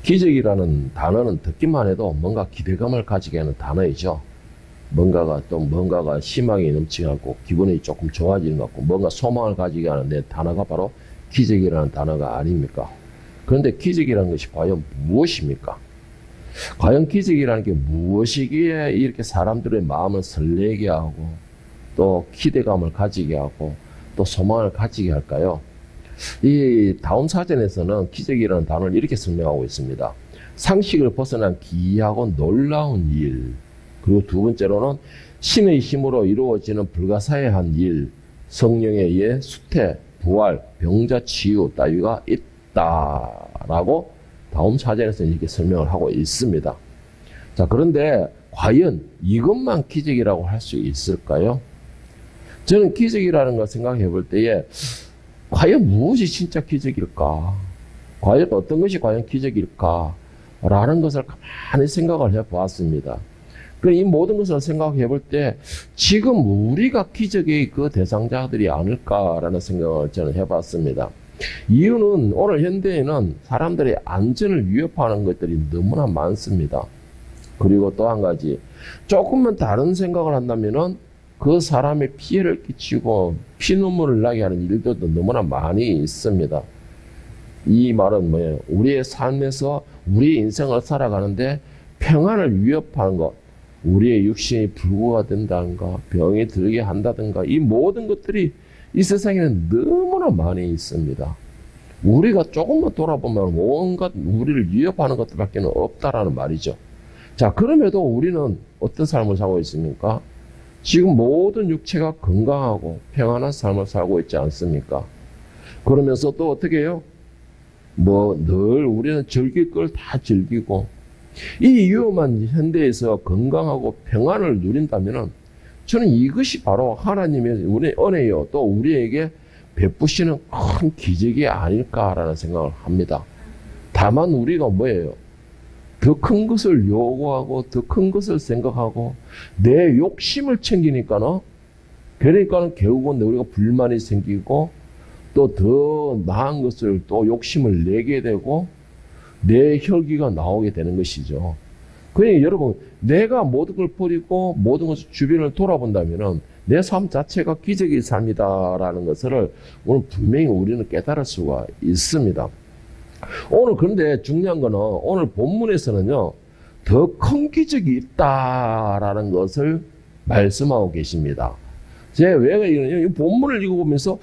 기적이라는 단어는 듣기만 해도 뭔가 기대감을 가지게 하는 단어이죠. 뭔가가 희망이 넘치고 기분이 조금 좋아지는 것 같고 뭔가 소망을 가지게 하는 내 단어가 바로 기적이라는 단어가 아닙니까? 그런데 기적이라는 것이 과연 무엇입니까? 과연 기적이라는 게 무엇이기에 이렇게 사람들의 마음을 설레게 하고 또 기대감을 가지게 하고 또 소망을 가지게 할까요? 이 다음 사전에서는 기적이라는 단어를 이렇게 설명하고 있습니다. 상식을 벗어난 기이하고 놀라운 일. 그리고 두 번째로는 신의 힘으로 이루어지는 불가사의한 일. 성령에 의해 수태, 부활, 병자 치유 따위가 있다라고 다음 사전에서 이렇게 설명을 하고 있습니다. 자, 그런데 과연 이것만 기적이라고 할 수 있을까요? 저는 기적이라는 걸 생각해 볼 때에 과연 무엇이 진짜 기적일까? 과연 어떤 것이 과연 기적일까? 라는 것을 가만히 생각을 해 보았습니다. 이 모든 것을 생각해 볼 때 지금 우리가 기적의 그 대상자들이 아닐까라는 생각을 저는 해봤습니다. 이유는 오늘 현대에는 사람들의 안전을 위협하는 것들이 너무나 많습니다. 그리고 또 한 가지, 조금만 다른 생각을 한다면은 그 사람의 피해를 끼치고 피눈물을 나게 하는 일들도 너무나 많이 있습니다. 이 말은 뭐예요? 우리의 삶에서 우리의 인생을 살아가는데 평안을 위협하는 것, 우리의 육신이 불구가 된다든가 병이 들게 한다든가 이 모든 것들이 이 세상에는 너무나 많이 있습니다. 우리가 조금만 돌아보면 온갖 우리를 위협하는 것들밖에 없다라는 말이죠. 자, 그럼에도 우리는 어떤 삶을 살고 있습니까? 지금 모든 육체가 건강하고 평안한 삶을 살고 있지 않습니까? 그러면서 또 어떻게 해요? 늘 우리는 즐길 걸 다 즐기고 이 위험한 현대에서 건강하고 평안을 누린다면은 저는 이것이 바로 하나님의 우리의 은혜요. 또 우리에게 베푸시는 큰 기적이 아닐까라는 생각을 합니다. 다만 우리가 뭐예요? 더 큰 것을 요구하고 더 큰 것을 생각하고 내 욕심을 챙기니까는 그러니까는 결국은 우리가 불만이 생기고 또 더 나은 것을 또 욕심을 내게 되고 내 혈기가 나오게 되는 것이죠. 그러니까 여러분, 내가 모든 걸 버리고 모든 것을 주변을 돌아본다면은 내 삶 자체가 기적의 삶이다라는 것을 오늘 분명히 우리는 깨달을 수가 있습니다. 오늘 그런데 중요한 거는 오늘 본문에서는요, 더 큰 기적이 있다라는 것을 말씀하고 계십니다. 제가 왜 이러냐면, 이 본문을 읽어보면서,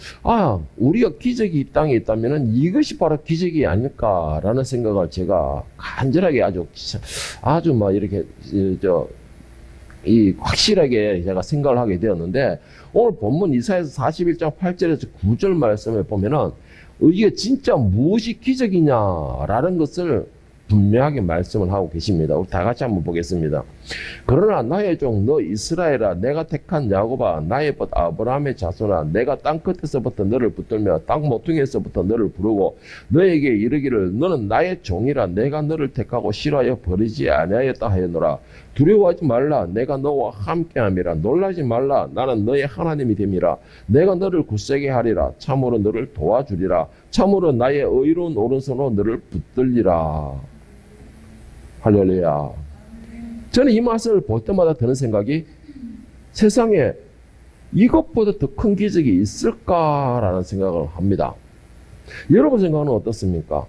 우리가 기적이 이 땅에 있다면 이것이 바로 기적이 아닐까라는 생각을 제가 간절하게 아주 이렇게, 확실하게 제가 생각을 하게 되었는데, 오늘 본문 이사야서 41장 8절에서 9절 말씀에 보면은, 이게 진짜 무엇이 기적이냐라는 것을 분명하게 말씀을 하고 계십니다. 우리 다 같이 한번 보겠습니다. 그러나 나의 종 너 이스라엘아, 내가 택한 야곱아, 나의 벗 아브라함의 자손아, 내가 땅 끝에서부터 너를 붙들며 땅 모퉁이에서부터 너를 부르고 너에게 이르기를 너는 나의 종이라, 내가 너를 택하고 싫어하여 버리지 아니하였다 하였노라. 두려워하지 말라, 내가 너와 함께함이라. 놀라지 말라, 나는 너의 하나님이 됨이라. 내가 너를 굳세게 하리라. 참으로 너를 도와주리라. 참으로 나의 의로운 오른손으로 너를 붙들리라. 할렐루야. 저는 이 말씀을 볼 때마다 드는 생각이, 세상에 이것보다 더 큰 기적이 있을까라는 생각을 합니다. 여러분 생각은 어떻습니까?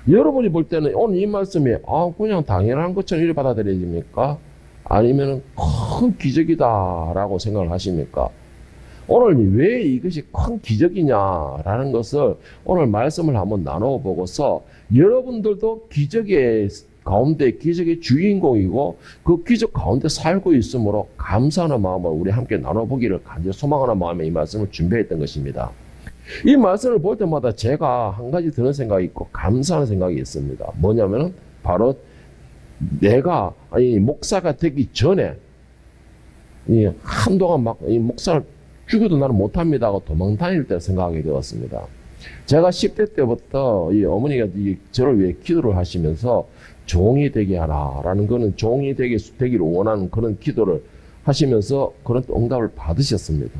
여러분이 볼 때는 오늘 이 말씀이 그냥 당연한 것처럼 이렇게 받아들여집니까? 아니면 큰 기적이다라고 생각을 하십니까? 오늘 왜 이것이 큰 기적이냐라는 것을 오늘 말씀을 한번 나누어 보고서 여러분들도 기적의 가운데 기적의 주인공이고 그 기적 가운데 살고 있으므로 감사하는 마음을 우리 함께 나눠보기를 간절히 소망하는 마음에 이 말씀을 준비했던 것입니다. 이 말씀을 볼 때마다 제가 한 가지 드는 생각이 있고 감사하는 생각이 있습니다. 뭐냐면은 바로 내가 목사가 되기 전에 한동안 이 목사를 죽어도 나는 못합니다 하고 도망 다닐 때 생각하게 되었습니다. 제가 10대 때부터 이 어머니가 저를 위해 기도를 하시면서 종이 되게 하라라는 거는 종이 되기를 원하는 그런 기도를 하시면서 그런 응답을 받으셨습니다.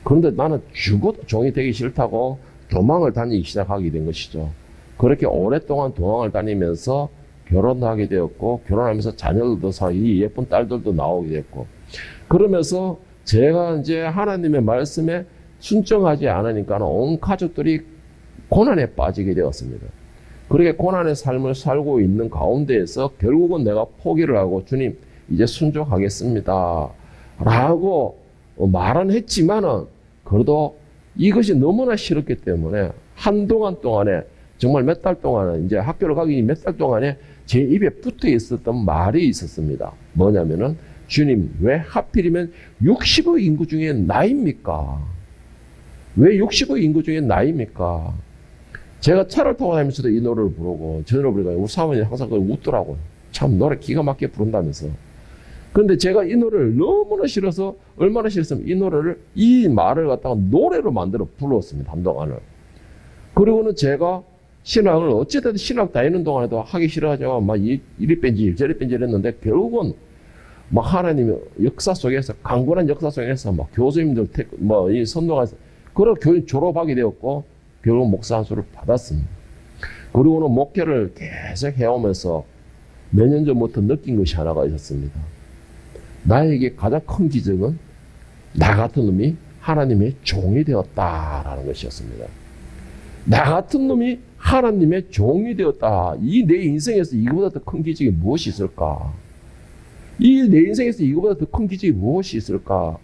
그런데 나는 죽어도 종이 되기 싫다고 도망을 다니기 시작하게 된 것이죠. 그렇게 오랫동안 도망을 다니면서 결혼하게 되었고, 결혼하면서 자녀들도 사이 예쁜 딸들도 나오게 됐고, 그러면서 제가 이제 하나님의 말씀에 순종하지 않으니까 온 가족들이 고난에 빠지게 되었습니다. 그렇게 고난의 삶을 살고 있는 가운데에서 결국은 내가 포기를 하고 주님 이제 순종하겠습니다 라고 말은 했지만은 그래도 이것이 너무나 싫었기 때문에 한동안 동안에 정말 몇 달 동안은 이제 학교를 가기 몇 달 동안에 제 입에 붙어 있었던 말이 있었습니다. 뭐냐면은 주님 왜 하필이면 60억 인구 중에 나입니까? 왜 60억 인구 중에 나입니까? 제가 차를 타고 다니면서도 이 노래를 부르고 저 노래를 부르니까 우리 사모님이 항상 웃더라고요. 참 노래 기가 막히게 부른다면서. 그런데 제가 이 노래를 너무나 싫어서 얼마나 싫었으면 이 노래를 이 말을 갖다가 노래로 만들어 불렀습니다. 한동안을. 그리고는 제가 신앙을 어쨌든 신학 다니는 동안에도 하기 싫어하죠. 막 이리 뺀질 저리 뺀질 했는데 결국은 막 하나님의 역사 속에서 강건한 역사 속에서 막 교수님들 이 선동해서 그런 교인 졸업하게 되었고 결국 목사 한 수를 받았습니다. 그리고는 목회를 계속 해오면서 몇 년 전부터 느낀 것이 하나가 있었습니다. 나에게 가장 큰 기적은 나 같은 놈이 하나님의 종이 되었다라는 것이었습니다. 나 같은 놈이 하나님의 종이 되었다. 이 내 인생에서 이거보다 더 큰 기적이 무엇이 있을까? 이 내 인생에서 이거보다 더 큰 기적이 무엇이 있을까?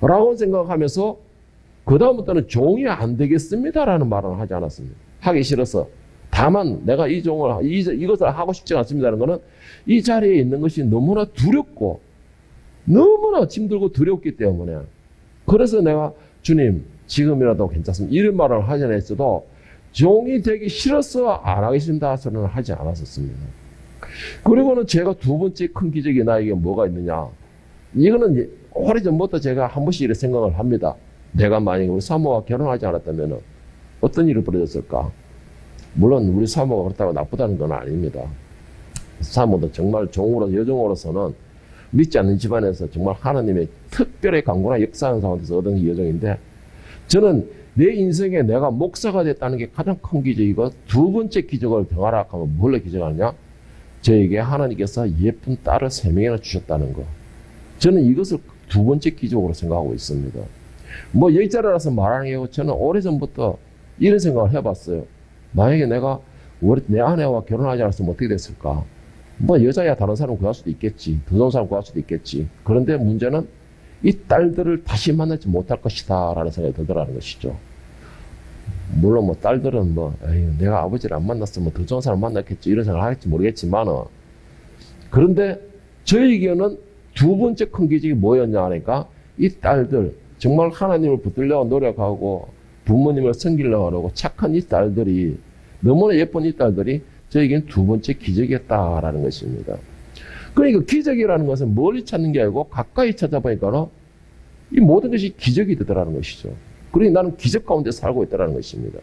라고 생각하면서 그 다음부터는 종이 안 되겠습니다라는 말은 하지 않았습니다. 하기 싫어서. 다만 내가 이것을 하고 싶지 않습니다라는 것은 이 자리에 있는 것이 너무나 두렵고 너무나 힘들고 두렵기 때문에 그래서 내가 주님 지금이라도 괜찮습니다. 이런 말을 하지 않았어도 종이 되기 싫어서 안 하겠습니다 소리는 하지 않았었습니다. 그리고는 제가 두 번째 큰 기적이 나에게 뭐가 있느냐. 이거는 오래전부터 제가 한 번씩 이렇게 생각을 합니다. 내가 만약에 우리 사모와 결혼하지 않았다면 어떤 일이 벌어졌을까? 물론 우리 사모가 그렇다고 나쁘다는 건 아닙니다. 사모도 정말 여종으로서는 믿지 않는 집안에서 정말 하나님의 특별히 강건한 역사하는 가운데서 얻은 여종인데 저는 내 인생에 내가 목사가 됐다는 게 가장 큰 기적이고 두 번째 기적을 더하라 하면 뭘로 기적하느냐? 저에게 하나님께서 예쁜 딸을 3명이나 주셨다는 거. 저는 이것을 두 번째 기적으로 생각하고 있습니다. 뭐 여자라서 말하는 게 저는 오래전부터 이런 생각을 해봤어요. 만약에 내가 내 아내와 결혼하지 않았으면 어떻게 됐을까? 뭐 여자야 다른 사람 구할 수도 있겠지. 더 좋은 사람 구할 수도 있겠지. 그런데 문제는 이 딸들을 다시 만나지 못할 것이다 라는 생각이 들더라는 것이죠. 물론 뭐 딸들은 내가 아버지를 안 만났으면 더 좋은 사람 만났겠지 이런 생각을 할지 모르겠지만 그런데 저에게는 두 번째 큰 기적이 뭐였냐 하니까 이 딸들 정말 하나님을 붙들려고 노력하고 부모님을 섬기려고 하고 착한 이 딸들이 너무나 예쁜 이 딸들이 저에게는 두 번째 기적이었다라는 것입니다. 그러니까 기적이라는 것은 멀리 찾는 게 아니고 가까이 찾아보니까 이 모든 것이 기적이 되더라는 것이죠. 그러니 나는 기적 가운데 살고 있다는 것입니다.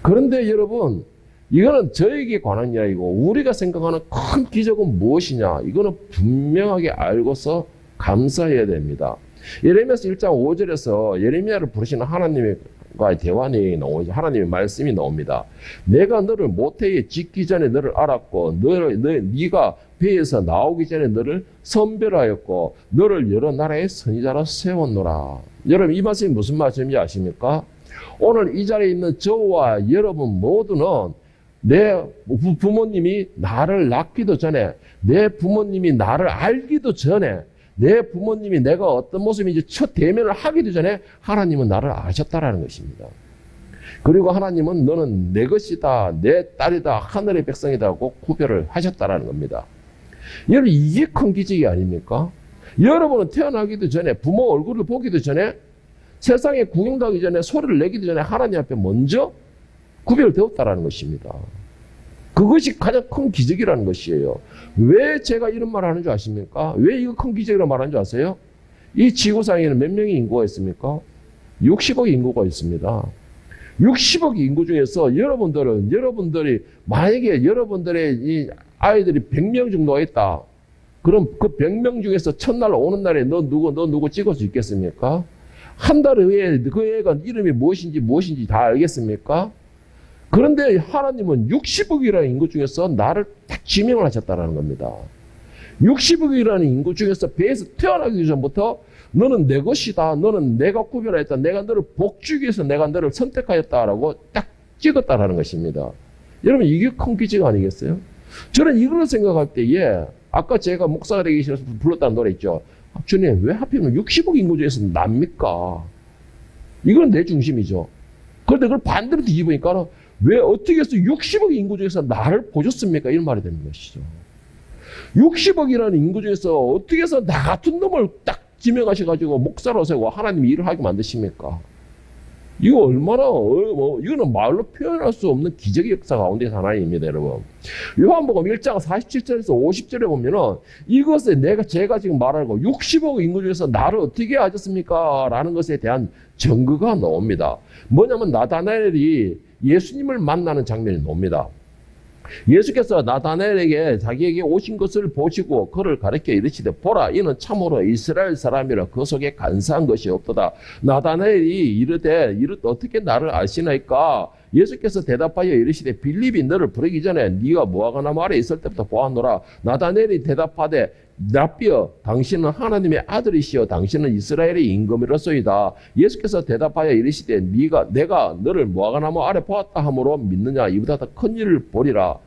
그런데 여러분 이거는 저에게 관한 이야기고 우리가 생각하는 큰 기적은 무엇이냐 이거는 분명하게 알고서 감사해야 됩니다. 예레미야서 1장 5절에서 예레미야를 부르시는 하나님과의 대화 내용이 나오죠. 하나님의 말씀이 나옵니다. 내가 너를 모태에 짓기 전에 너를 알았고 네가 배에서 나오기 전에 너를 선별하였고 너를 여러 나라의 선지자로 세웠노라. 여러분 이 말씀이 무슨 말씀인지 아십니까? 오늘 이 자리에 있는 저와 여러분 모두는 내 부모님이 나를 낳기도 전에 내 부모님이 나를 알기도 전에 내 부모님이 내가 어떤 모습인지 첫 대면을 하기도 전에 하나님은 나를 아셨다라는 것입니다. 그리고 하나님은 너는 내 것이다, 내 딸이다, 하늘의 백성이다 하고 구별을 하셨다라는 겁니다. 여러분 이게 큰 기적이 아닙니까? 여러분은 태어나기도 전에 부모 얼굴을 보기도 전에 세상에 구경도 하기 전에 소리를 내기도 전에 하나님 앞에 먼저 구별되었다라는 것입니다. 그것이 가장 큰 기적이라는 것이에요. 왜 제가 이런 말을 하는 줄 아십니까? 왜 이거 큰 기적이라고 말하는 줄 아세요? 이 지구상에는 몇 명의 인구가 있습니까? 60억 인구가 있습니다. 60억 인구 중에서 여러분들이 만약에 여러분들의 이 아이들이 100명 정도가 있다. 그럼 그 100명 중에서 첫날 오는 날에 너 누구 찍을 수 있겠습니까? 한 달 후에 그 애가 이름이 무엇인지 다 알겠습니까? 그런데 하나님은 60억이라는 인구 중에서 나를 딱 지명을 하셨다는 겁니다. 60억이라는 인구 중에서 배에서 태어나기 전부터 너는 내 것이다. 너는 내가 구별하였다. 내가 너를 복주기 위해서 내가 너를 선택하였다라고 딱 찍었다라는 것입니다. 여러분 이게 큰 기적 아니겠어요? 저는 이걸 생각할 때에 아까 제가 목사가 되기 싫어서 불렀다는 노래 있죠. 주님 왜 하필이면 60억 인구 중에서 납니까? 이건 내 중심이죠. 그런데 그걸 반대로 뒤집으니까 왜 어떻게 해서 60억 인구 중에서 나를 보셨습니까? 이런 말이 되는 것이죠. 60억이라는 인구 중에서 어떻게 해서 나 같은 놈을 딱 지명하셔가지고 목사로 세고 하나님 일을 하게 만드십니까? 이거 얼마나, 이거는 말로 표현할 수 없는 기적의 역사 가운데 하나입니다, 여러분. 요한복음 1장 47절에서 50절에 보면은 이것에 제가 지금 말하고 60억 인구 중에서 나를 어떻게 하셨습니까? 라는 것에 대한 증거가 나옵니다. 뭐냐면 나다나엘이 예수님을 만나는 장면이 나옵니다. 예수께서 나다나엘에게 자기에게 오신 것을 보시고 그를 가르쳐 이르시되 보라 이는 참으로 이스라엘 사람이라 그 속에 간사한 것이 없도다. 나다나엘이 이르되 어떻게 나를 아시나이까? 예수께서 대답하여 이르시되 빌립이 너를 부르기 전에 네가 무화과나무 아래 있을 때부터 보았노라. 나다나엘이 대답하되 랍비여 당신은 하나님의 아들이시여 당신은 이스라엘의 임금이로소이다. 예수께서 대답하여 이르시되 내가 너를 무화과나무 아래 보았다 함으로 믿느냐? 이보다 더 큰 일을 보리라.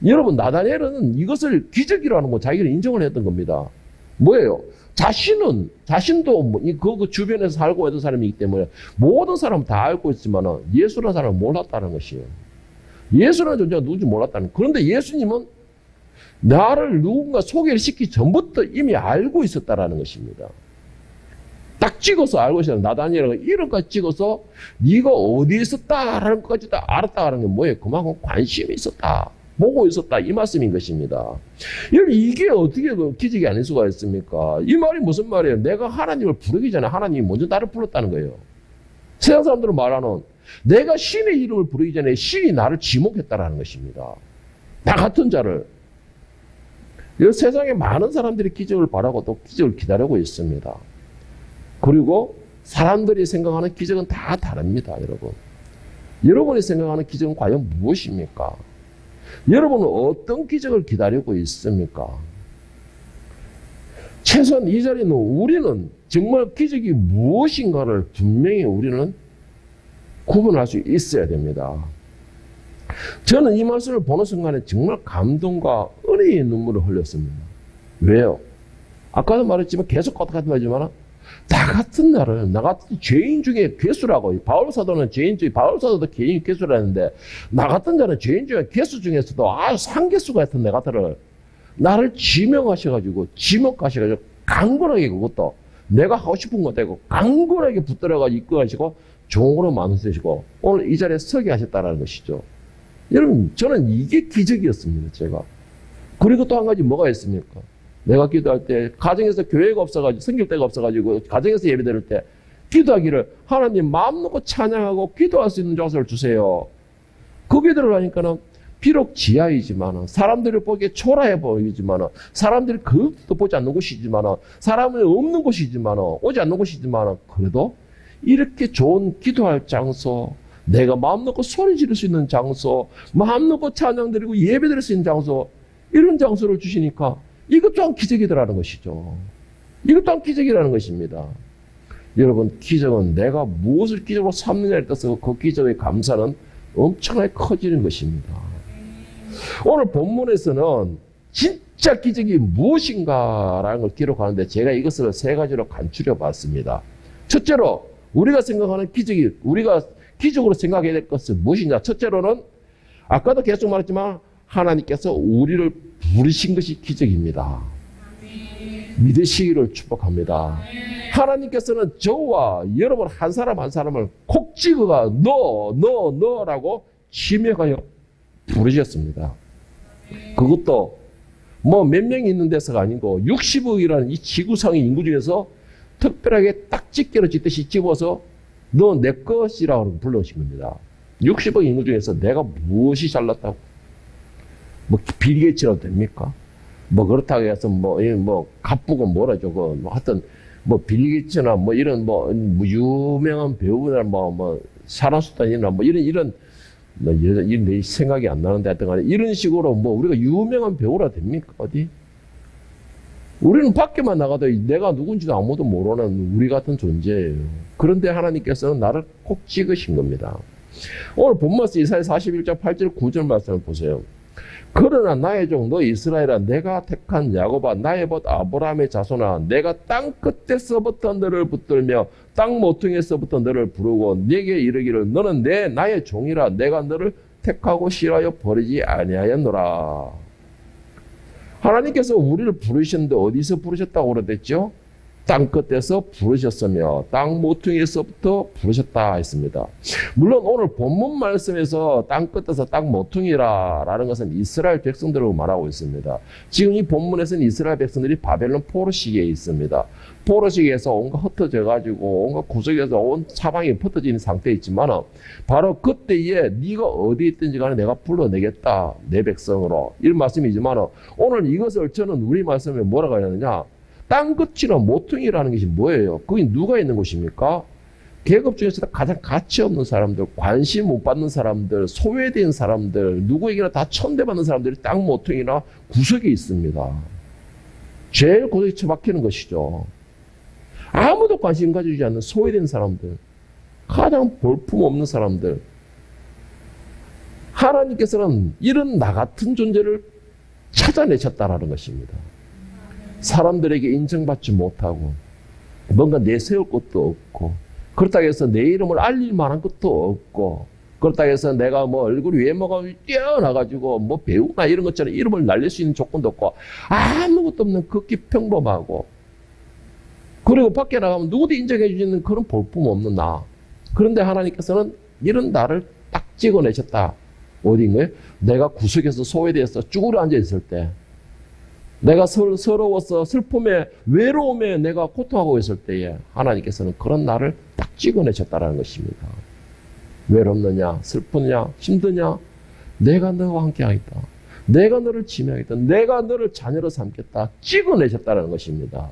여러분 나다나엘은 이것을 기적이라는 거 자기를 인정을 했던 겁니다. 뭐예요? 자신도 그 주변에서 살고 있던 사람이기 때문에 모든 사람 다 알고 있지만 예수라는 사람을 몰랐다는 것이에요. 예수라는 존재가 누군지 몰랐다는. 그런데 예수님은 나를 누군가 소개를 시키기 전부터 이미 알고 있었다라는 것입니다. 딱 찍어서 알고 있어요. 나다니엘이라고 이름까지 찍어서 네가 어디에 있었다라는 것까지 다 알았다라는 게 뭐예요? 그만큼 관심이 있었다. 보고 있었다. 이 말씀인 것입니다. 여러분 이게 어떻게 기적이 아닐 수가 있습니까? 이 말이 무슨 말이에요? 내가 하나님을 부르기 전에 하나님이 먼저 나를 불렀다는 거예요. 세상 사람들은 말하는 내가 신의 이름을 부르기 전에 신이 나를 지목했다라는 것입니다. 나 같은 자를. 이 세상에 많은 사람들이 기적을 바라고 또 기적을 기다리고 있습니다. 그리고 사람들이 생각하는 기적은 다 다릅니다, 여러분. 여러분이 생각하는 기적은 과연 무엇입니까? 여러분은 어떤 기적을 기다리고 있습니까? 최소한 이 자리는 우리는 정말 기적이 무엇인가를 분명히 우리는 구분할 수 있어야 됩니다. 저는 이 말씀을 보는 순간에 정말 감동과 은혜의 눈물을 흘렸습니다. 왜요? 아까도 말했지만 계속 똑같은 말이지만 나 같은 나 같은 죄인 중에 괴수라고. 바울 사도는 죄인 중에 바울 사도도 개인 괴수라는데 나 같은 자는 죄인 중에 괴수 중에서도 아주 상괴수 같은 내 같은 나를 지명하셔가지고 강건하게 그것도 내가 하고 싶은 거 되고 강건하게 붙들어가지고 이끌어가시고 종으로 만드시고 오늘 이 자리에 서게 하셨다는 것이죠. 여러분 저는 이게 기적이었습니다. 제가. 그리고 또 한 가지 뭐가 있습니까? 내가 기도할 때 가정에서 교회가 없어가지고 성결대가 없어가지고 가정에서 예배드릴 때 기도하기를 하나님 마음 놓고 찬양하고 기도할 수 있는 장소를 주세요. 그 기도를 하니까는 비록 지하이지만 사람들을 보기에 초라해 보이지만 사람들이 그것도 보지 않는 곳이지만 사람이 없는 곳이지만 오지 않는 곳이지만 그래도 이렇게 좋은 기도할 장소 내가 마음 놓고 소리 지를 수 있는 장소 마음 놓고 찬양 드리고 예배 드릴 수 있는 장소 이런 장소를 주시니까 이것 또한 기적이더라는 것이죠. 이것 또한 기적이라는 것입니다. 여러분 기적은 내가 무엇을 기적으로 삼느냐에 따라서 그 기적의 감사는 엄청나게 커지는 것입니다. 오늘 본문에서는 진짜 기적이 무엇인가라는 걸 기록하는데 제가 이것을 세 가지로 간추려 봤습니다. 첫째로 우리가 생각하는 기적이 우리가 기적으로 생각해야 될 것은 무엇이냐. 첫째로는 아까도 계속 말했지만 하나님께서 우리를 부르신 것이 기적입니다. 믿으시기를 축복합니다. 하나님께서는 저와 여러분 한 사람 한 사람을 콕 찍어가 너라고 지명하여 부르셨습니다. 그것도 뭐 몇 명이 있는 데서가 아니고 60억이라는 이 지구상의 인구 중에서 특별하게 딱 집게로 짓듯이 집어서 너 내 것이라고 불러오신 겁니다. 60억 인구 중에서 내가 무엇이 잘났다고? 뭐 빌 게이츠라도 됩니까? 뭐 그렇다고 해서 뭐 가쁘고 뭐라 저거 뭐 하여튼 뭐 빌 게이츠나 뭐 이런 뭐 유명한 배우나 뭐 사라수단이나 뭐 이런 내 생각이 안 나는데 하여튼 간에 이런 식으로 뭐 우리가 유명한 배우라 됩니까? 어디? 우리는 밖에만 나가도 내가 누군지도 아무도 모르는 우리 같은 존재예요. 그런데 하나님께서는 나를 꼭 찍으신 겁니다. 오늘 본문에서 이사야 41장 8절 9절 말씀을 보세요. 그러나 나의 종 너 이스라엘아 내가 택한 야곱아 나의 벗 아브라함의 자손아 내가 땅 끝에서부터 너를 붙들며 땅 모퉁이에서부터 너를 부르고 네게 이르기를 너는 나의 종이라 내가 너를 택하고 싫어하여 버리지 아니하였노라. 하나님께서 우리를 부르셨는데 어디서 부르셨다고 그랬죠? 땅 끝에서 부르셨으며 땅 모퉁이에서부터 부르셨다 했습니다. 물론 오늘 본문 말씀에서 땅 끝에서 땅 모퉁이라는 것은 이스라엘 백성들을 말하고 있습니다. 지금 이 본문에서는 이스라엘 백성들이 바벨론 포로 시기에 있습니다. 포로 시기에서 온갖 흩어져 가지고 온갖 구석에서 온 사방이 흩어진 상태에 있지만 바로 그때에 네가 어디 있든지 간에 내가 불러내겠다 내 백성으로 이런 말씀이지만 오늘 이것을 저는 우리 말씀에 뭐라고 하느냐 땅끝이나 모퉁이라는 것이 뭐예요? 거기 누가 있는 곳입니까? 계급 중에서 가장 가치 없는 사람들, 관심 못 받는 사람들, 소외된 사람들, 누구에게나 다 천대받는 사람들이 땅 모퉁이나 구석에 있습니다. 제일 구석에 처박히는 것이죠. 아무도 관심 가지지 않는 소외된 사람들, 가장 볼품없는 사람들. 하나님께서는 이런 나 같은 존재를 찾아내셨다라는 것입니다. 사람들에게 인정받지 못하고 뭔가 내세울 것도 없고 그렇다고 해서 내 이름을 알릴 만한 것도 없고 그렇다고 해서 내가 뭐 얼굴 외모가 뛰어나가지고 뭐 배우나 이런 것처럼 이름을 날릴 수 있는 조건도 없고 아무것도 없는 극히 평범하고 그리고 밖에 나가면 누구도 인정해 주시는 그런 볼품 없는 나. 그런데 하나님께서는 이런 나를 딱 찍어내셨다. 어딘가요? 내가 구석에서 소외되어서 쭈그려 앉아 있을 때 내가 서러워서 슬픔에 외로움에 내가 고통하고 있을 때에 하나님께서는 그런 나를 딱 찍어내셨다는 것입니다. 외롭느냐 슬프냐 힘드냐 내가 너와 함께 하겠다. 내가 너를 지명하겠다. 내가 너를 자녀로 삼겠다. 찍어내셨다는 것입니다.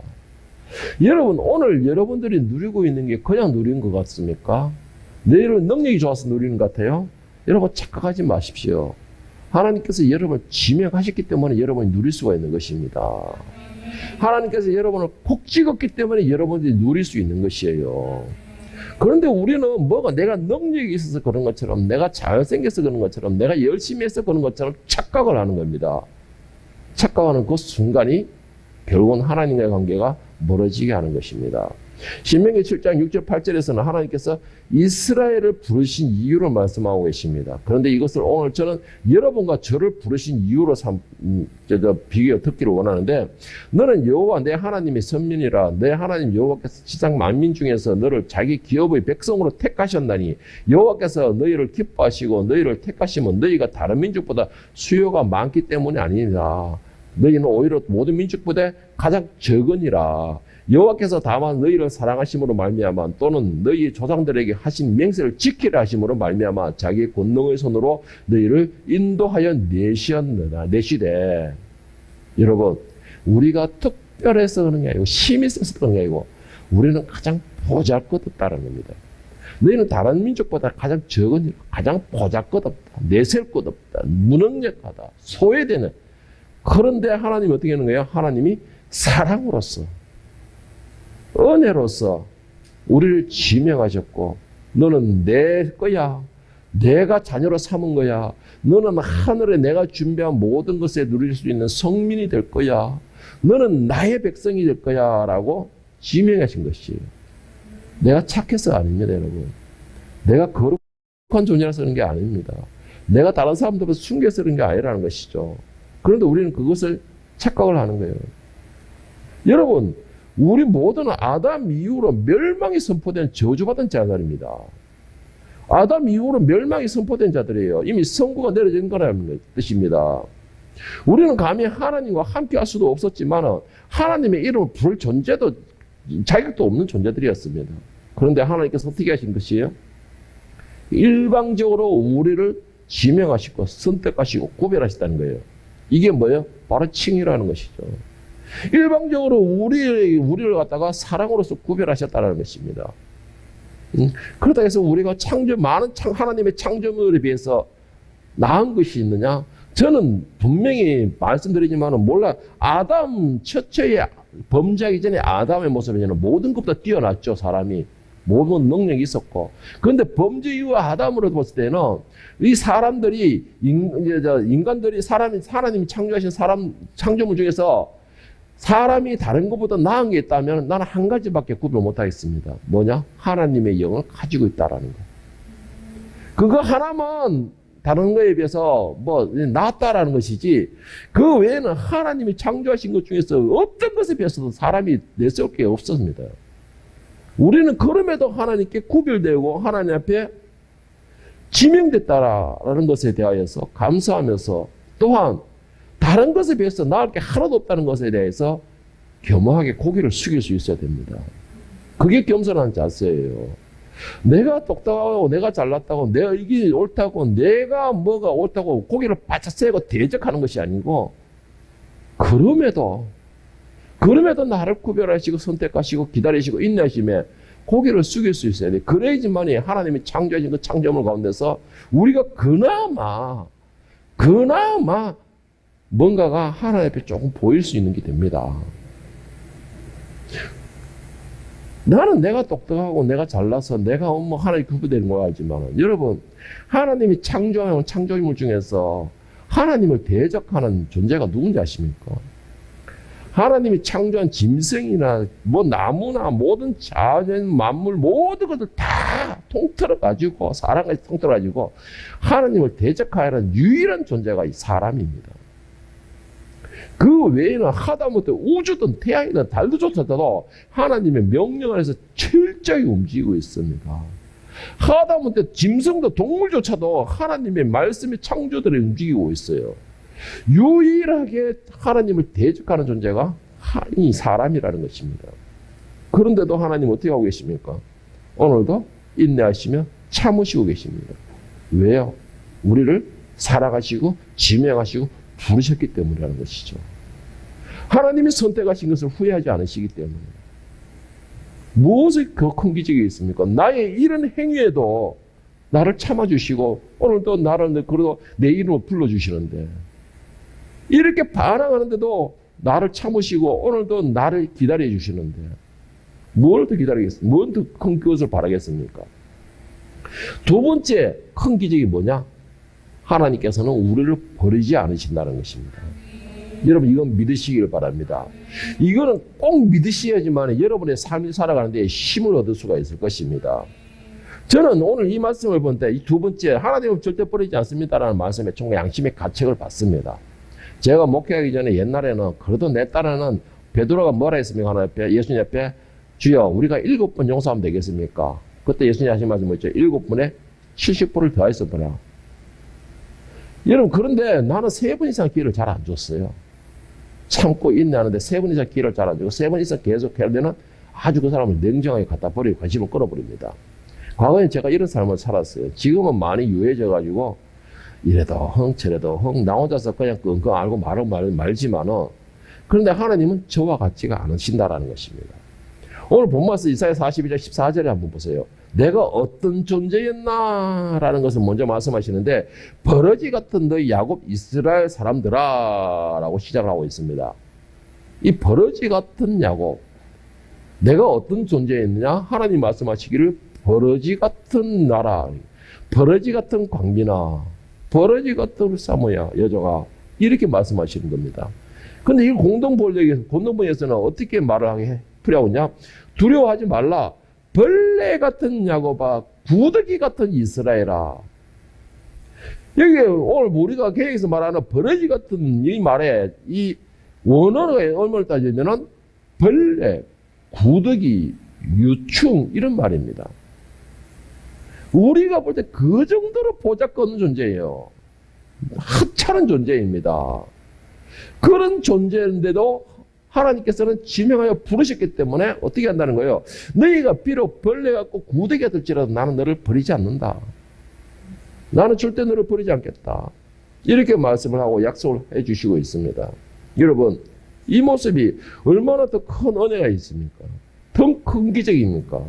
여러분 오늘 여러분들이 누리고 있는 게 그냥 누리는 것 같습니까? 내일은 능력이 좋아서 누리는 것 같아요? 여러분 착각하지 마십시오. 하나님께서 여러분을 지명하셨기 때문에 여러분이 누릴 수가 있는 것입니다. 하나님께서 여러분을 콕 찍었기 때문에 여러분들이 누릴 수 있는 것이에요. 그런데 우리는 뭐가 내가 능력이 있어서 그런 것처럼 내가 잘생겨서 그런 것처럼 내가 열심히 해서 그런 것처럼 착각을 하는 겁니다. 착각하는 그 순간이 결국은 하나님과의 관계가 멀어지게 하는 것입니다. 신명기 7장 6절 8절에서는 하나님께서 이스라엘을 부르신 이유를 말씀하고 계십니다. 그런데 이것을 오늘 저는 여러분과 저를 부르신 이유로 비교해 듣기를 원하는데 너는 여호와 내 하나님의 선민이라 내 하나님 여호와께서 지상 만민 중에서 너를 자기 기업의 백성으로 택하셨나니 여호와께서 너희를 기뻐하시고 너희를 택하시면 너희가 다른 민족보다 수요가 많기 때문이 아니니라. 너희는 오히려 모든 민족보다 가장 적으니라. 여호와께서 다만 너희를 사랑하심으로 말미암아 또는 너희 조상들에게 하신 맹세를 지키려 하심으로 말미암아 자기의 권능의 손으로 너희를 인도하여 내시되 여러분 우리가 특별해서 그런 게 아니고 힘이 세서 그런 게 아니고 우리는 가장 보잘것없다는 겁니다. 너희는 다른 민족보다 가장 적은 가장 보잘것없다. 내세울 것 없다. 무능력하다. 소외되는 그런데 하나님이 어떻게 하는 거예요? 하나님이 사랑으로서 은혜로서 우리를 지명하셨고 너는 내 거야. 내가 자녀로 삼은 거야. 너는 하늘에 내가 준비한 모든 것에 누릴 수 있는 성민이 될 거야. 너는 나의 백성이 될 거야 라고 지명하신 것이에요. 내가 착해서 아닙니다 여러분. 내가 거룩한 존재라서 그런 게 아닙니다. 내가 다른 사람들보다 숨겨서 그런 게 아니라는 것이죠. 그런데 우리는 그것을 착각을 하는 거예요. 여러분 우리 모두는 아담 이후로 멸망이 선포된 저주받은 자들입니다. 아담 이후로 멸망이 선포된 자들이에요. 이미 선고가 내려진 거라는 뜻입니다. 우리는 감히 하나님과 함께 할 수도 없었지만 하나님의 이름을 부를 존재도 자격도 없는 존재들이었습니다. 그런데 하나님께서 어떻게 하신 것이에요? 일방적으로 우리를 지명하시고 선택하시고 구별하셨다는 거예요. 이게 뭐예요? 바로 칭의라는 것이죠. 일방적으로 우리를 갖다가 사랑으로서 구별하셨다는 것입니다. 그렇다 해서 우리가 많은 하나님의 창조물에 비해서 나은 것이 있느냐? 저는 분명히 말씀드리지만 몰라. 아담 첫째의 범죄하기 전에 아담의 모습에는 모든 것보다 뛰어났죠. 사람이. 모든 능력이 있었고. 그런데 범죄 이후 아담으로 봤을 때는 이 사람들이 인간들이 하나님이 창조하신 사람 창조물 중에서 사람이 다른 것보다 나은 게 있다면 나는 한 가지밖에 구별 못하겠습니다. 뭐냐? 하나님의 영을 가지고 있다라는 거. 그거 하나만 다른 거에 비해서 낫다라는 것이지, 그 외에는 하나님이 창조하신 것 중에서 어떤 것에 비해서도 사람이 내세울 게 없었습니다. 우리는 그럼에도 하나님께 구별되고 하나님 앞에 지명됐다라는 것에 대하여서 감사하면서, 또한 다른 것에 비해서 나을 게 하나도 없다는 것에 대해서 겸허하게 고개를 숙일 수 있어야 됩니다. 그게 겸손한 자세예요. 내가 똑똑하고 내가 잘났다고 내가 이게 옳다고 내가 뭐가 옳다고 고개를 바짝 세고 대적하는 것이 아니고, 그럼에도 나를 구별하시고 선택하시고 기다리시고 인내하시며 고개를 숙일 수 있어야 돼. 그래야지만이 하나님이 창조하신 그 창조물 가운데서 우리가 그나마 뭔가가 하나님 앞에 조금 보일 수 있는 게 됩니다. 나는 내가 똑똑하고 내가 잘나서 내가 하나님 구별되는 거 알지만, 여러분, 하나님이 창조한 창조물 중에서 하나님을 대적하는 존재가 누군지 아십니까? 하나님이 창조한 짐승이나 나무나 모든 자연 만물 모든 것을 다 통틀어 가지고, 사람까지 통틀어 가지고 하나님을 대적하는 유일한 존재가 이 사람입니다. 그 외에는 하다못해 우주든 태양이든 달도조차도 하나님의 명령 안에서 철저히 움직이고 있습니다. 하다못해 짐승도 동물조차도 하나님의 말씀의 창조들을 움직이고 있어요. 유일하게 하나님을 대적하는 존재가 이 사람이라는 것입니다. 그런데도 하나님 어떻게 하고 계십니까? 오늘도 인내하시며 참으시고 계십니다. 왜요? 우리를 사랑하시고 지명하시고 부르셨기 때문이라는 것이죠. 하나님이 선택하신 것을 후회하지 않으시기 때문에. 무엇이 더 큰 기적이 있습니까? 나의 이런 행위에도 나를 참아주시고 오늘도 나를 그래도 내 이름을 불러주시는데, 이렇게 반항하는데도 나를 참으시고 오늘도 나를 기다려주시는데 뭘 더 기다리겠습니까? 뭘 더 큰 것을 바라겠습니까? 두 번째 큰 기적이 뭐냐? 하나님께서는 우리를 버리지 않으신다는 것입니다. 여러분, 이건 믿으시기를 바랍니다. 이거는 꼭 믿으셔야지만 여러분의 삶을 살아가는 데 힘을 얻을 수가 있을 것입니다. 저는 오늘 이 말씀을 볼 때 이 두 번째, 하나님은 절대 버리지 않습니다라는 말씀에 총 양심의 가책을 받습니다. 제가 목회하기 전에 옛날에는 그래도 내 딸에는 베드로가 뭐라 했습니까? 하나님 앞에, 예수님 앞에, 주여 우리가 7번 용서하면 되겠습니까? 그때 예수님 하신 말씀 뭐였죠? 7번에 70%를 더하였어 보라. 여러분, 그런데 나는 3번 이상 기회를 잘 안 줬어요. 참고 인내하는데 3번 이상 기회를 잘 안 주고 3번 이상 계속 해야 되는, 아주 그 사람을 냉정하게 갖다 버리고 관심을 끌어버립니다. 과거에 제가 이런 삶을 살았어요. 지금은 많이 유해져가지고 이래도 저래도 나 혼자서 그냥 끙끙 앓고 말지만은, 그런데 하나님은 저와 같지가 않으신다라는 것입니다. 오늘 본말씀 이사야 42장 14절에 한번 보세요. 내가 어떤 존재였나라는 것을 먼저 말씀하시는데, 버러지 같은 너희 야곱 이스라엘 사람들아 라고 시작을 하고 있습니다. 이 버러지 같은 야곱, 내가 어떤 존재였느냐? 하나님 말씀하시기를 버러지 같은 나라, 버러지 같은 광민아, 버러지 같은 사모야 여자가, 이렇게 말씀하시는 겁니다. 근데 이 공동번역에서는 어떻게 말을 하게 필요하고 있냐? 두려워하지 말라. 벌레 같은 야곱아, 구더기 같은 이스라엘아. 여기 오늘 우리가 계획에서 말하는 버러지 같은 이 말에 이 원어의 의미를 따지면은 벌레, 구더기, 유충 이런 말입니다. 우리가 볼 때 그 정도로 보잘것없는 존재예요. 하찮은 존재입니다. 그런 존재인데도 하나님께서는 지명하여 부르셨기 때문에 어떻게 한다는 거예요? 너희가 비록 벌레 같고 구더기가 될지라도 나는 너를 버리지 않는다. 나는 절대 너를 버리지 않겠다. 이렇게 말씀을 하고 약속을 해주시고 있습니다. 여러분, 이 모습이 얼마나 더 큰 은혜가 있습니까? 더 큰 기적입니까?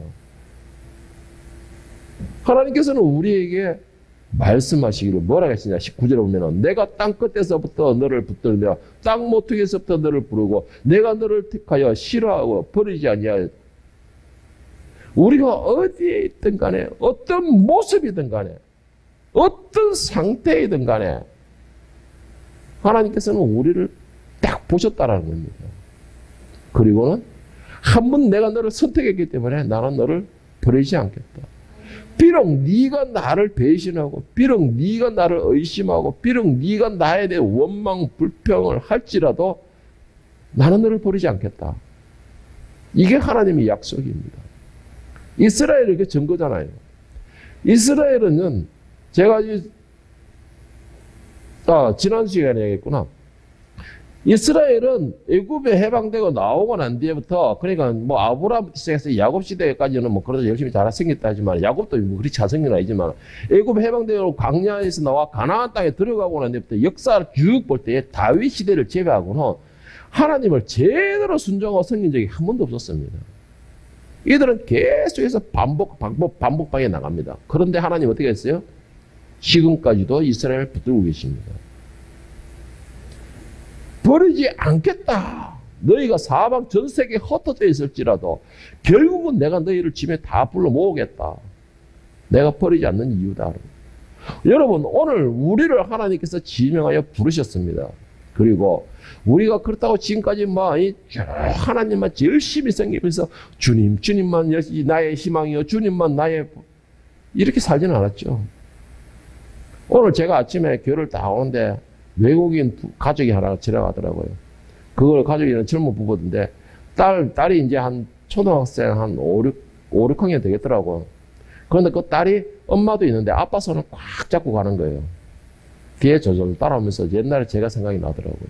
하나님께서는 우리에게 말씀하시기를 뭐라고 했느냐. 19절에 보면은 내가 땅 끝에서부터 너를 붙들며 땅 모퉁이에서부터 너를 부르고 내가 너를 택하여 싫어하고 버리지 아니하여. 우리가 어디에 있든 간에 어떤 모습이든 간에 어떤 상태이든 간에 하나님께서는 우리를 딱 보셨다라는 겁니다. 그리고는 한 번 내가 너를 선택했기 때문에 나는 너를 버리지 않겠다. 비록 네가 나를 배신하고 비록 네가 나를 의심하고 비록 네가 나에 대해 원망 불평을 할지라도 나는 너를 버리지 않겠다. 이게 하나님의 약속입니다. 이스라엘이 이게 증거잖아요. 이스라엘은 제가 지난 시간에 얘기했구나. 이스라엘은 애굽에 해방되고 나오고 난 뒤에부터, 그러니까 뭐 아브라함부터 시작해서 야곱 시대까지는 뭐 그래도 열심히 잘 생겼다 하지만, 야곱도 뭐 그렇게 잘 생긴 아니지만, 애굽 해방되고 광야에서 나와 가나안 땅에 들어가고 난 뒤부터 역사를 쭉 볼 때 다윗 시대를 제외하고는 하나님을 제대로 순종하고 섬긴 적이 한 번도 없었습니다. 이들은 계속해서 반복방에 나갑니다. 그런데 하나님 어떻게 했어요? 지금까지도 이스라엘을 붙들고 계십니다. 버리지 않겠다. 너희가 사방 전 세계에 흩어져 있을지라도 결국은 내가 너희를 집에 다 불러 모으겠다. 내가 버리지 않는 이유다. 여러분, 오늘 우리를 하나님께서 지명하여 부르셨습니다. 그리고 우리가 그렇다고 지금까지 하나님만 열심히 섬기면서 주님만 나의 희망이요, 주님만 나의, 이렇게 살지는 않았죠. 오늘 제가 아침에 교회를 다 오는데 외국인 가족이 하나 지나가더라고요. 그걸 가족이는 젊은 부부인데 딸이 이제 한 초등학생 한 5, 6학년 되겠더라고요. 그런데 그 딸이 엄마도 있는데 아빠 손을 꽉 잡고 가는 거예요. 뒤에 저절로 따라오면서 옛날에 제가 생각이 나더라고요.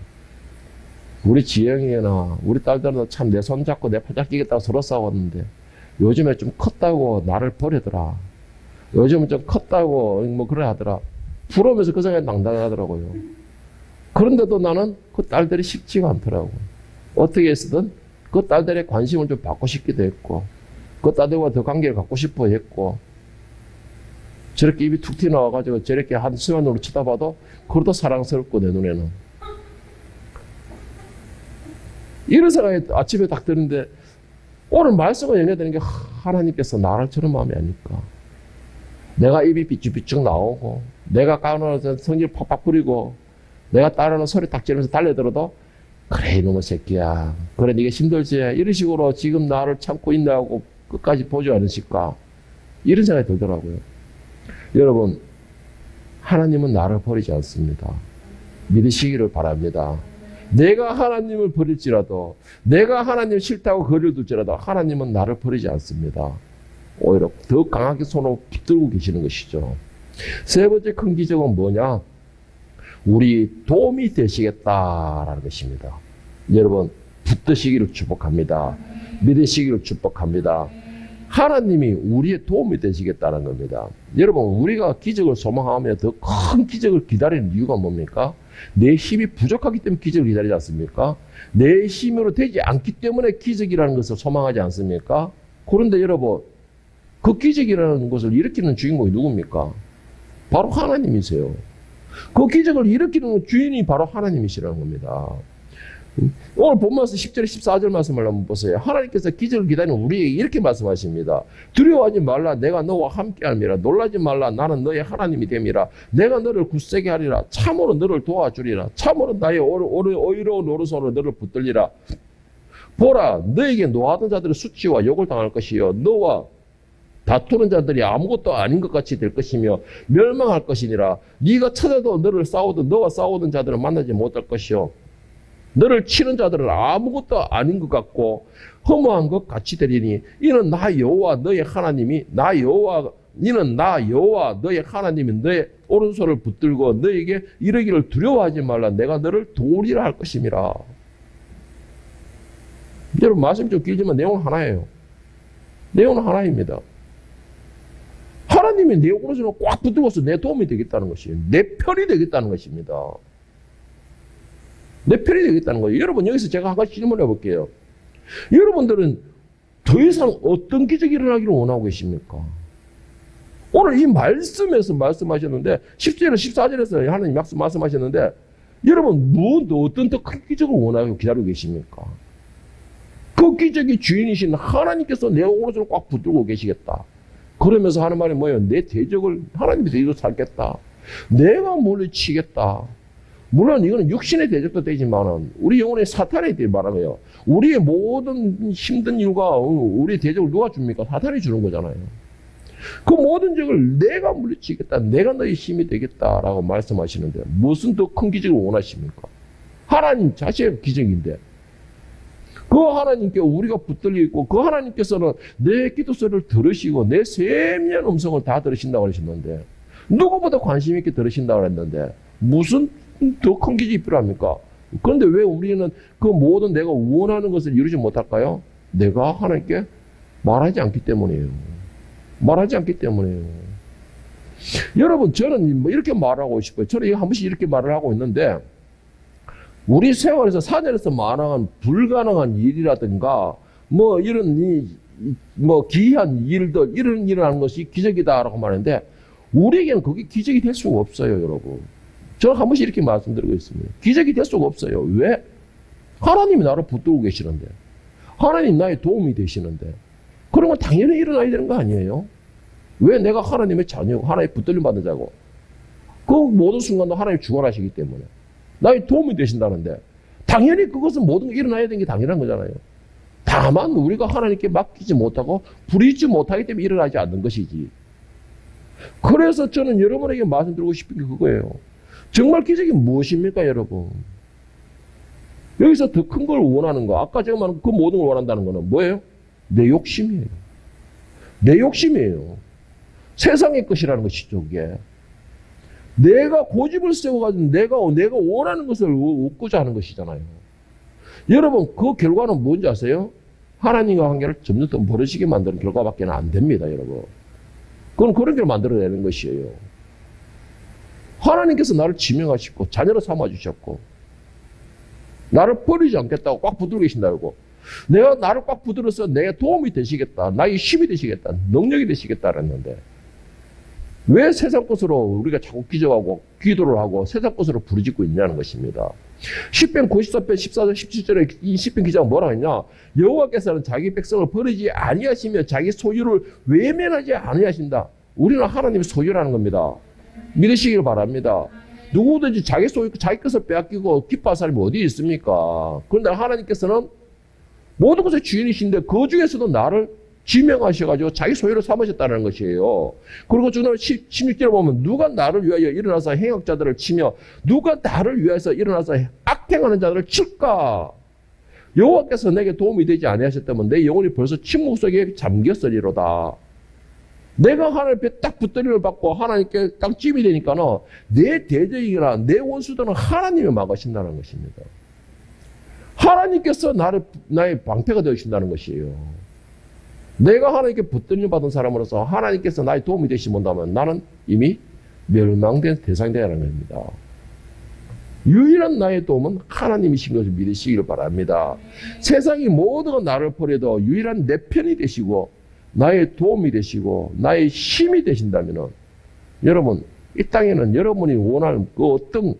우리 지영이나 우리 딸들은 참 내 손 잡고 내 팔 잡기겠다고 서로 싸웠는데 요즘에 좀 컸다고 나를 버리더라. 요즘은 좀 컸다고 뭐 그래 하더라. 부러우면서 그 생각이 당당하더라고요. 그런데도 나는 그 딸들이 쉽지가 않더라고. 어떻게 해서든 그 딸들의 관심을 좀 받고 싶기도 했고, 그 딸들과 더 관계를 갖고 싶어 했고, 저렇게 입이 툭 튀어나와가지고 저렇게 한 수면으로 쳐다봐도 그래도 사랑스럽고, 내 눈에는. 이런 생각이 아침에 딱 드는데, 오늘 말씀을 연결되는 게 하나님께서 나를 저런 마음이 아닐까. 내가 입이 삐쭉삐쭉 나오고, 내가 까놓아서 성질 팍팍 부리고, 내가 따르는 소리 딱 지르면서 달려들어도 그래 이놈의 새끼야, 그래 네가 힘들지, 이런 식으로 지금 나를 참고 있나고 끝까지 보지 않으실까, 이런 생각이 들더라고요. 여러분, 하나님은 나를 버리지 않습니다. 믿으시기를 바랍니다. 내가 하나님을 버릴지라도, 내가 하나님 싫다고 거리를 둘지라도 하나님은 나를 버리지 않습니다. 오히려 더 강하게 손을 붙들고 계시는 것이죠. 세 번째 큰 기적은 뭐냐? 우리 도움이 되시겠다라는 것입니다. 여러분, 붙드시기를 축복합니다. 믿으시기를 축복합니다. 하나님이 우리의 도움이 되시겠다는 겁니다. 여러분, 우리가 기적을 소망하며 더 큰 기적을 기다리는 이유가 뭡니까? 내 힘이 부족하기 때문에 기적을 기다리지 않습니까? 내 힘으로 되지 않기 때문에 기적이라는 것을 소망하지 않습니까? 그런데 여러분, 그 기적이라는 것을 일으키는 주인공이 누굽니까? 바로 하나님이세요. 그 기적을 일으키는 주인이 바로 하나님이시라는 겁니다. 오늘 본문에서 10절, 14절 말씀을 한번 보세요. 하나님께서 기적을 기다리는 우리에게 이렇게 말씀하십니다. 두려워하지 말라. 내가 너와 함께함이라. 놀라지 말라. 나는 너의 하나님이 됨이라. 내가 너를 굳세게 하리라. 참으로 너를 도와주리라. 참으로 나의 의로운 오른손으로 너를 붙들리라. 보라, 너에게 노하던 자들의 수치와 욕을 당할 것이요, 너와 다투는 자들이 아무것도 아닌 것 같이 될 것이며 멸망할 것이니라. 네가 찾아도 너와 싸우던 자들을 만나지 못할 것이요, 너를 치는 자들은 아무것도 아닌 것 같고 허무한 것 같이 되리니 이는 나 여호와 너의 하나님이 이는 나 여호와 너의 하나님이 너의 오른손을 붙들고 너에게 이르기를 두려워하지 말라. 내가 너를 도우리라 할 것임이라. 여러분, 말씀 좀 길지만 내용은 하나예요. 내용은 하나입니다. 하나님이 내 오른손을 꽉 붙들고서 내 도움이 되겠다는 것이에요. 내 편이 되겠다는 것입니다. 내 편이 되겠다는 거예요. 여러분, 여기서 제가 한 가지 질문을 해볼게요. 여러분들은 더 이상 어떤 기적이 일어나기를 원하고 계십니까? 오늘 이 말씀에서 말씀하셨는데 10절에서 14절에서 하나님 말씀하셨는데 여러분 어떤 더 큰 기적을 원하고 기다리고 계십니까? 그 기적의 주인이신 하나님께서 내 오른손을 꽉 붙들고 계시겠다. 그러면서 하는 말이 뭐예요? 내 대적을 하나님의 대적을 살겠다. 내가 물리치겠다. 물론 이거는 육신의 대적도 되지만은 우리 영혼의 사탄의 대적을 말하고요. 우리의 모든 힘든 일과 우리의 대적을 누가 줍니까? 사탄이 주는 거잖아요. 그 모든 적을 내가 물리치겠다. 내가 너의 힘이 되겠다라고 말씀하시는데 무슨 더 큰 기적을 원하십니까? 하나님 자체의 기적인데 그 하나님께 우리가 붙들려 있고 그 하나님께서는 내 기도 소리를 들으시고 내 세미한 음성을 다 들으신다고 하셨는데 누구보다 관심 있게 들으신다고 했는데 무슨 더 큰 기적이 필요합니까? 그런데 왜 우리는 그 모든 내가 원하는 것을 이루지 못할까요? 내가 하나님께 말하지 않기 때문이에요. 말하지 않기 때문이에요. 여러분 저는 뭐 이렇게 말하고 싶어요. 저는 한 번씩 이렇게 말을 하고 있는데 우리 생활에서 사전에서 말하는 불가능한 일이라든가 뭐 이런 뭐 기이한 일들 이런 일어나는 것이 기적이다라고 말하는데 우리에게는 그게 기적이 될 수가 없어요, 여러분. 저는 한 번씩 이렇게 말씀드리고 있습니다. 기적이 될 수가 없어요. 왜? 하나님이 나를 붙들고 계시는데 하나님 나의 도움이 되시는데 그러면 당연히 일어나야 되는 거 아니에요? 왜 내가 하나님의 자녀고 하나님의 붙들림 받는 자고 그 모든 순간도 하나님이 주관하시기 때문에 나의 도움이 되신다는데 당연히 그것은 모든 게 일어나야 되는 게 당연한 거잖아요. 다만 우리가 하나님께 맡기지 못하고 부리지 못하기 때문에 일어나지 않는 것이지. 그래서 저는 여러분에게 말씀드리고 싶은 게 그거예요. 정말 기적이 무엇입니까, 여러분? 여기서 더 큰 걸 원하는 거. 아까 제가 말한 그 모든 걸 원한다는 거는 뭐예요? 내 욕심이에요. 내 욕심이에요. 세상의 것이라는 것이죠, 그게. 내가 고집을 세워가지고 내가 원하는 것을 얻고자 하는 것이잖아요. 여러분, 그 결과는 뭔지 아세요? 하나님과 관계를 점점 더 멀어지게 만드는 결과밖에 안 됩니다, 여러분. 그건 그런 걸 만들어내는 것이에요. 하나님께서 나를 지명하시고 자녀로 삼아주셨고 나를 버리지 않겠다고 꽉 붙들고 계신다고. 내가 나를 꽉 붙들어서 내 도움이 되시겠다. 나의 힘이 되시겠다. 능력이 되시겠다 그랬는데 왜 세상 것으로 우리가 자꾸 기적하고 기도를 하고 세상 것으로 부르짖고 있냐는 것입니다. 시편 94편 14절 17절에 이 시편 기자가 뭐라 했냐? 여호와께서는 자기 백성을 버리지 아니하시며 자기 소유를 외면하지 아니하신다. 우리는 하나님의 소유라는 겁니다. 믿으시길 바랍니다. 누구든지 자기 소유, 자기 것을 빼앗기고 기뻐할 사람이 어디 있습니까? 그런데 하나님께서는 모든 것의 주인이신데 그 중에서도 나를 지명하셔가지고 자기 소유를 삼으셨다는 것이에요. 그리고 주는 16절에 보면 누가 나를 위하여 일어나서 행악자들을 치며 누가 나를 위해서 일어나서 악행하는 자들을 칠까? 여호와께서 내게 도움이 되지 아니하셨다면 내 영혼이 벌써 침묵 속에 잠겼으리로다. 내가 하나님께 딱 붙들림을 받고 하나님께 딱 찜이 되니까는 내 대적이나 내 원수들은 하나님이 막으신다는 것입니다. 하나님께서 나의 방패가 되어주신다는 것이에요. 내가 하나님께 붙들림 받은 사람으로서 하나님께서 나의 도움이 되시지 못하면 나는 이미 멸망된 대상이 되어야하는 겁니다. 유일한 나의 도움은 하나님이신 것을 믿으시기를 바랍니다. 세상이 모두가 나를 버려도 유일한 내 편이 되시고 나의 도움이 되시고 나의 힘이 되신다면 여러분 이 땅에는 여러분이 원하는 그 어떤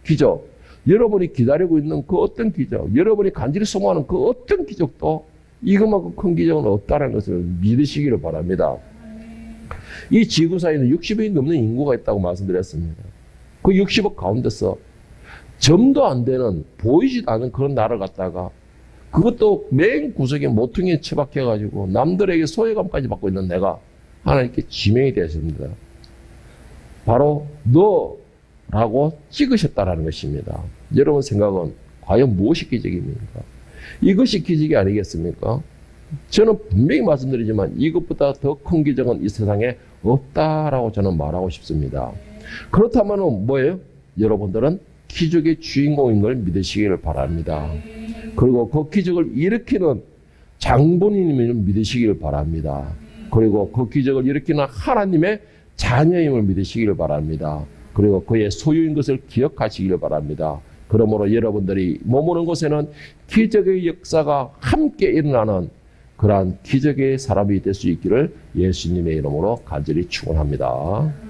기적, 여러분이 기다리고 있는 그 어떤 기적, 여러분이 간절히 소망하는 그 어떤 기적도 이것만큼 큰 기적은 없다는 것을 믿으시기를 바랍니다. 이 지구사에는 60억이 넘는 인구가 있다고 말씀드렸습니다. 그 60억 가운데서 점도 안 되는 보이지도 않는 그런 나라를 갖다가 그것도 맨 구석에 모퉁이에 처박혀가지고 남들에게 소외감까지 받고 있는 내가 하나님께 지명이 되었습니다. 바로 너라고 찍으셨다라는 것입니다. 여러분 생각은 과연 무엇이 기적입니까? 이것이 기적이 아니겠습니까? 저는 분명히 말씀드리지만 이것보다 더 큰 기적은 이 세상에 없다라고 저는 말하고 싶습니다. 그렇다면 뭐예요? 여러분들은 기적의 주인공인 걸 믿으시기를 바랍니다. 그리고 그 기적을 일으키는 장본인임을 믿으시기를 바랍니다. 그리고 그 기적을 일으키는 하나님의 자녀임을 믿으시기를 바랍니다. 그리고 그의 소유인 것을 기억하시기를 바랍니다. 그러므로 여러분들이 머무는 곳에는 기적의 역사가 함께 일어나는 그러한 기적의 사람이 될 수 있기를 예수님의 이름으로 간절히 축원합니다.